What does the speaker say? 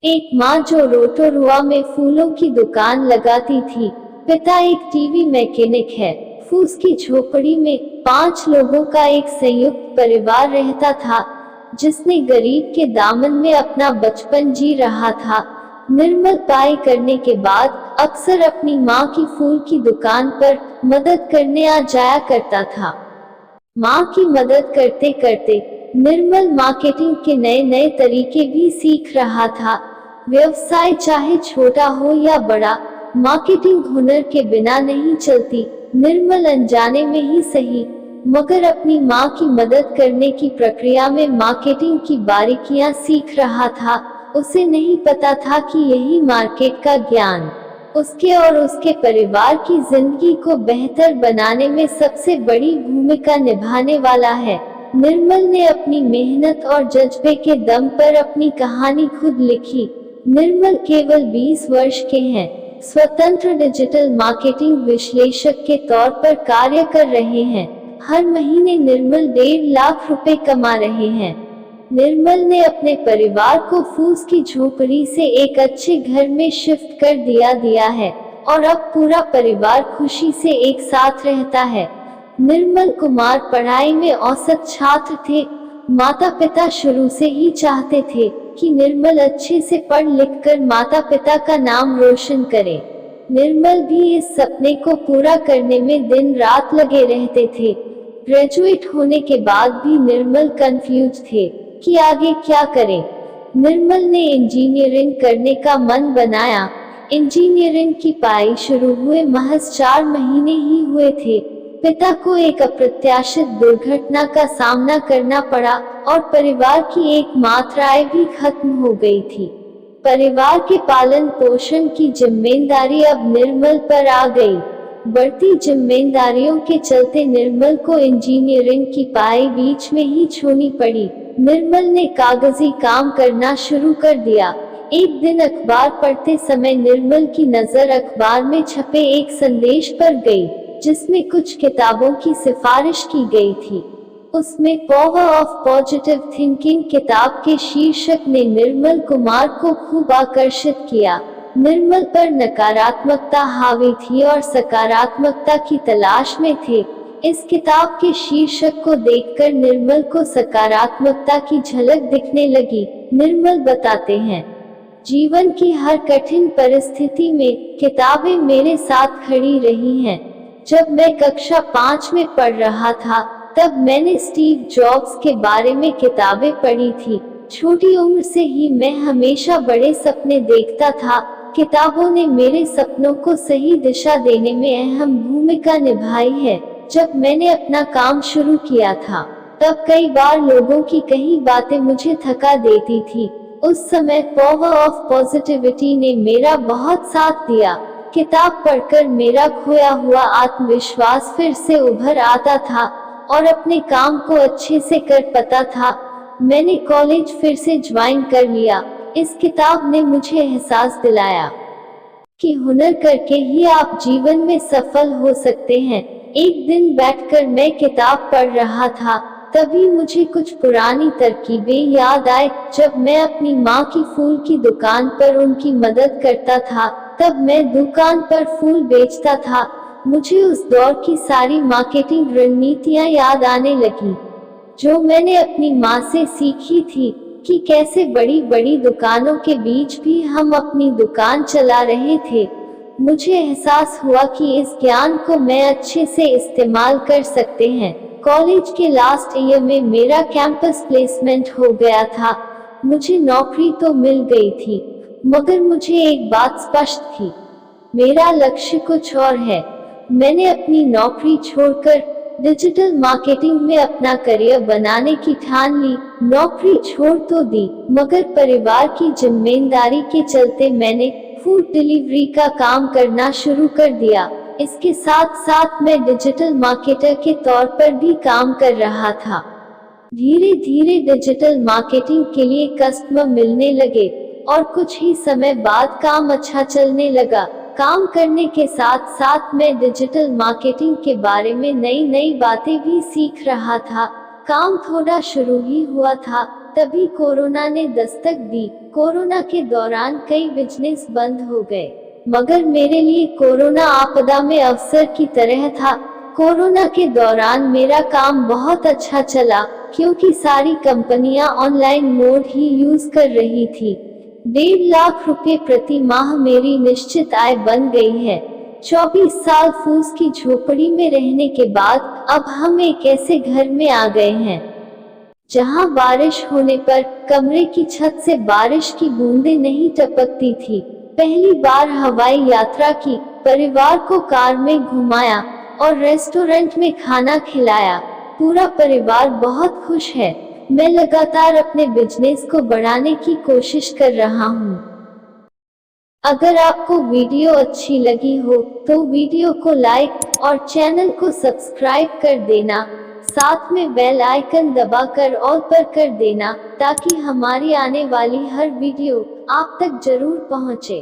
एक माँ जो रोटोरुआ में फूलों की दुकान लगाती थी। पिता एक टीवी मैकेनिक है। फूस की झोपड़ी में 5 लोगों का एक संयुक्त परिवार रहता था, जिसने गरीब के दामन में अपना बचपन जी रहा था। निर्मल पढ़ाई करने के बाद अक्सर अपनी माँ की फूल की दुकान पर मदद करने आ जाया करता था। माँ की मदद करते करते निर्मल मार्केटिंग के नए नए तरीके भी सीख रहा था। व्यवसाय चाहे छोटा हो या बड़ा, मार्केटिंग हुनर के बिना नहीं चलती। निर्मल अनजाने में ही सही, मगर अपनी माँ की मदद करने की प्रक्रिया में मार्केटिंग की बारीकियां सीख रहा था। उसे नहीं पता था कि यही मार्केट का ज्ञान उसके और उसके परिवार की जिंदगी को बेहतर बनाने में सबसे बड़ी भूमिका निभाने वाला है। निर्मल ने अपनी मेहनत और जज्बे के दम पर अपनी कहानी खुद लिखी। निर्मल केवल 20 वर्ष के हैं, स्वतंत्र डिजिटल मार्केटिंग विश्लेषक के तौर पर कार्य कर रहे हैं। हर महीने निर्मल 1.5 लाख रुपए कमा रहे हैं। निर्मल ने अपने परिवार को फूस की झोपड़ी से एक अच्छे घर में शिफ्ट कर दिया है और अब पूरा परिवार खुशी से एक साथ रहता है। निर्मल कुमार पढ़ाई में औसत छात्र थे। माता पिता शुरू से ही चाहते थे कि निर्मल अच्छे से पढ़ लिख कर माता पिता का नाम रोशन करे। निर्मल भी इस सपने को पूरा करने में दिन रात लगे रहते थे। ग्रेजुएट होने के बाद भी निर्मल कंफ्यूज थे कि आगे क्या करें। निर्मल ने इंजीनियरिंग करने का मन बनाया। इंजीनियरिंग की पढ़ाई शुरू हुए महज 4 महीने ही हुए थे। पिता को एक अप्रत्याशित दुर्घटना का सामना करना पड़ा और परिवार की एकमात्र आय भी खत्म हो गई थी। परिवार के पालन पोषण की जिम्मेदारी अब निर्मल पर आ गई। बढ़ती जिम्मेदारियों के चलते निर्मल को इंजीनियरिंग की पढ़ाई बीच में ही छोड़नी पड़ी। निर्मल ने कागजी काम करना शुरू कर दिया। एक दिन अखबार पढ़ते समय निर्मल की नजर अखबार में छपे एक संदेश पर गई, जिसमें कुछ किताबों की सिफारिश की गई थी। उसमें पावर ऑफ पॉजिटिव थिंकिंग किताब के शीर्षक ने निर्मल कुमार को खूब आकर्षित किया। निर्मल पर नकारात्मकता हावी थी और सकारात्मकता की तलाश में थे। इस किताब के शीर्षक को देखकर निर्मल को सकारात्मकता की झलक दिखने लगी। निर्मल बताते हैं, जीवन की हर कठिन परिस्थिति में किताबें मेरे साथ खड़ी रही हैं। जब मैं कक्षा 5 में पढ़ रहा था, तब मैंने स्टीव जॉब्स के बारे में किताबें पढ़ी थी। छोटी उम्र से ही मैं हमेशा बड़े सपने देखता था। किताबों ने मेरे सपनों को सही दिशा देने में अहम भूमिका निभाई है। जब मैंने अपना काम शुरू किया था, तब कई बार लोगों की कही बातें मुझे थका देती थी। उस समय पावर ऑफ पॉजिटिविटी ने मेरा बहुत साथ दिया। किताब पढ़कर मेरा खोया हुआ आत्मविश्वास फिर से उभर आता था और अपने काम को अच्छे से कर पाता था। मैंने कॉलेज फिर से ज्वाइन कर लिया। इस किताब ने मुझे एहसास दिलाया कि हुनर करके ही आप जीवन में सफल हो सकते हैं। एक दिन बैठकर मैं किताब पढ़ रहा था, तभी मुझे कुछ पुरानी तरकीबें याद आए। जब मैं अपनी माँ की फूल की दुकान पर उनकी मदद करता था, तब मैं दुकान पर फूल बेचता था। मुझे उस दौर की सारी मार्केटिंग रणनीतियाँ याद आने लगी, जो मैंने अपनी माँ से सीखी थी कि कैसे बड़ी बड़ी दुकानों के बीच भी हम अपनी दुकान चला रहे थे। मुझे एहसास हुआ कि इस ज्ञान को मैं अच्छे से इस्तेमाल कर सकते हैं। कॉलेज के लास्ट ईयर में मेरा कैंपस प्लेसमेंट हो गया था। मुझे नौकरी तो मिल गई थी, मगर मुझे एक बात स्पष्ट थी, मेरा लक्ष्य कुछ और है। मैंने अपनी नौकरी छोड़कर डिजिटल मार्केटिंग में अपना करियर बनाने की ठान ली। नौकरी छोड़ तो दी, मगर परिवार की जिम्मेदारी के चलते मैंने फूड डिलीवरी का काम करना शुरू कर दिया। इसके साथ साथ मैं डिजिटल मार्केटर के तौर पर भी काम कर रहा था। धीरे धीरे डिजिटल मार्केटिंग के लिए कस्टमर मिलने लगे और कुछ ही समय बाद काम अच्छा चलने लगा। काम करने के साथ साथ मैं डिजिटल मार्केटिंग के बारे में नई नई बातें भी सीख रहा था। काम थोड़ा शुरू ही हुआ था, तभी कोरोना ने दस्तक दी। कोरोना के दौरान कई बिजनेस बंद हो गए, मगर मेरे लिए कोरोना आपदा में अवसर की तरह था। कोरोना के दौरान मेरा काम बहुत अच्छा चला, क्योंकि सारी कंपनियां ऑनलाइन मोड ही यूज कर रही थी। 1.5 लाख रुपए प्रति माह मेरी निश्चित आय बन गई है। 24 साल फूस की झोपड़ी में रहने के बाद अब हम एक ऐसे घर में आ गए हैं जहां बारिश होने पर कमरे की छत से बारिश की बूंदें नहीं टपकती थी। पहली बार हवाई यात्रा की, परिवार को कार में घुमाया और रेस्टोरेंट में खाना खिलाया। पूरा परिवार बहुत खुश है। मैं लगातार अपने बिजनेस को बढ़ाने की कोशिश कर रहा हूँ। अगर आपको वीडियो अच्छी लगी हो तो वीडियो को लाइक और चैनल को सब्सक्राइब कर देना। साथ में बेल आइकन दबाकर ऑल पर कर देना, ताकि हमारी आने वाली हर वीडियो आप तक जरूर पहुँचे।